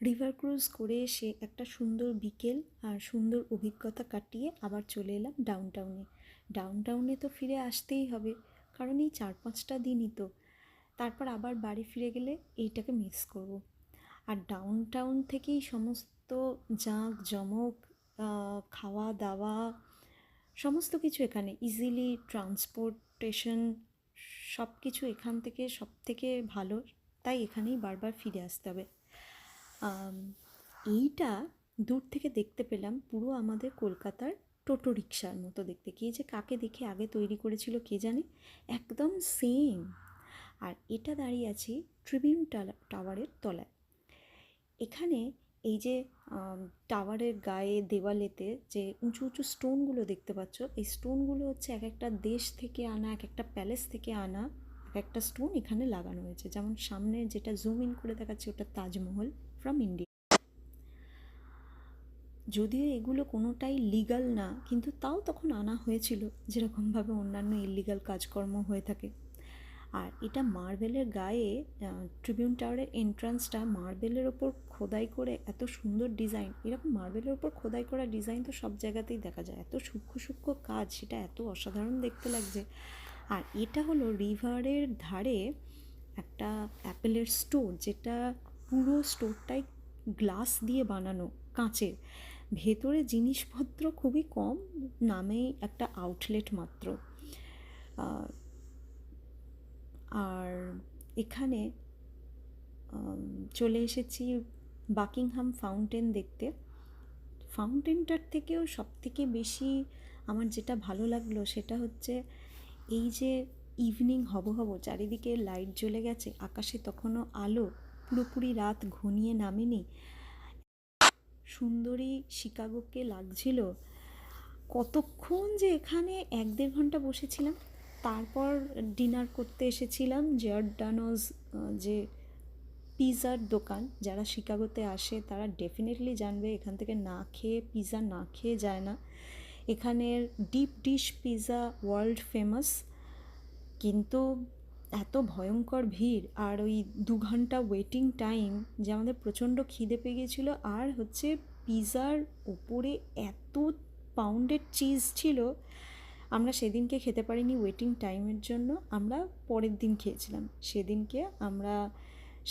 River cruise করে এসে একটা সুন্দর বিকেল আর সুন্দর অভিজ্ঞতা কাটিয়ে আবার চলে এলাম ডাউনটাউনে। ডাউনটাউনে তো ফিরে আসতেই হবে, কারণ এই 4-5টা দিনই তো। তারপর আবার বাড়ি ফিরে গেলে এইটাকে মিস করব। আর ডাউনটাউন থেকেই সমস্ত জাঁকজমক, খাওয়া দাওয়া, সমস্ত কিছু এখানে ইজিলি ট্রান্সপোর্টেশন, সব কিছু এখান থেকে সব থেকে ভালো। তাই এখানেই বারবার ফিরে আসতে হবে। এইটা দূর থেকে দেখতে পেলাম পুরো আমাদের কলকাতার টোটো রিক্সার মতো দেখতে। কে যে কাকে দেখে আগে তৈরি করেছিল কে জানে, একদম সেম। আর এটা দাঁড়িয়ে আছি ট্রিবিউন টাওয়ারের তলায়। এখানে এই যে টাওয়ারের গায়ে দেওয়ালেতে যে উঁচু উঁচু স্টোনগুলো দেখতে পাচ্ছ, এই স্টোনগুলো হচ্ছে এক একটা দেশ থেকে আনা, এক একটা প্যালেস থেকে আনা এক একটা স্টোন এখানে লাগানো হয়েছে। যেমন সামনে যেটা জুম ইন করে দেখাচ্ছে ওটা তাজমহল ফ্রম ইন্ডিয়া। যদিও এগুলো কোনোটাই লিগাল না, কিন্তু তাও তখন আনা হয়েছিল, যেরকমভাবে অন্যান্য ইলিগাল কাজকর্ম হয়ে থাকে। আর এটা মার্বেলের গায়ে, ট্রিবিউন টাওয়ারের এন্ট্রান্সটা মার্বেলের ওপর খোদাই করে এত সুন্দর ডিজাইন। এরকম মার্বেলের ওপর খোদাই করা ডিজাইন তো সব জায়গাতেই দেখা যায়, এত সূক্ষ্ম সূক্ষ্ম কাজ, সেটা এত অসাধারণ দেখতে লাগছে। আর এটা হলো রিভারের ধারে একটা অ্যাপেলের স্টোর, যেটা পুরো স্টোরটাই গ্লাস দিয়ে বানানো, কাঁচের। ভেতরে জিনিসপত্র খুবই কম, নামেই একটা আউটলেট মাত্র। আর এখানে চলে এসেছি বাকিংহাম ফাউন্টেন দেখতে। ফাউন্টেনটার থেকেও সবথেকে বেশি আমার যেটা ভালো লাগলো সেটা হচ্ছে এই যে ইভিনিং হব চারিদিকে লাইট জ্বলে গেছে, আকাশে তখনও আলো, পুরোপুরি রাত ঘনিয়ে নামেনি, সুন্দরী শিকাগোকে লাগছিল। কতক্ষণ যে এখানে 1-1.5 ঘন্টা বসেছিলাম। তারপর ডিনার করতে এসেছিলাম জিওরদানোজ, যে পিৎজার দোকান। যারা শিকাগোতে আসে তারা ডেফিনেটলি জানবে, এখান থেকে না খেয়ে পিৎজা না খেয়ে যায় না। এখানের deep dish pizza world famous, কিন্তু এত ভয়ঙ্কর ভিড় আর ওই 2 ঘন্টা ওয়েটিং টাইম, যে আমাদের প্রচণ্ড খিদে পেয়ে গিয়েছিলো। আর হচ্ছে পিৎজার ওপরে এত পাউন্ডেড চিজ ছিল, আমরা সেদিনকে খেতে পারিনি ওয়েটিং টাইমের জন্য, আমরা পরের দিন খেয়েছিলাম। সেদিনকে আমরা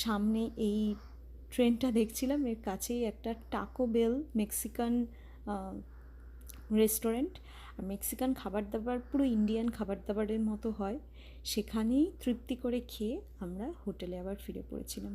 সামনে এই ট্রেনটা দেখছিলাম, এর কাছেই একটা টাকো বেল মেক্সিকান রেস্টুরেন্ট। আর মেক্সিকান খাবার দাবার পুরো ইন্ডিয়ান খাবার দাবারের মতো হয়। সেখানেই তৃপ্তি করে খেয়ে আমরা হোটেলে আবার ফিরে পড়েছিলাম।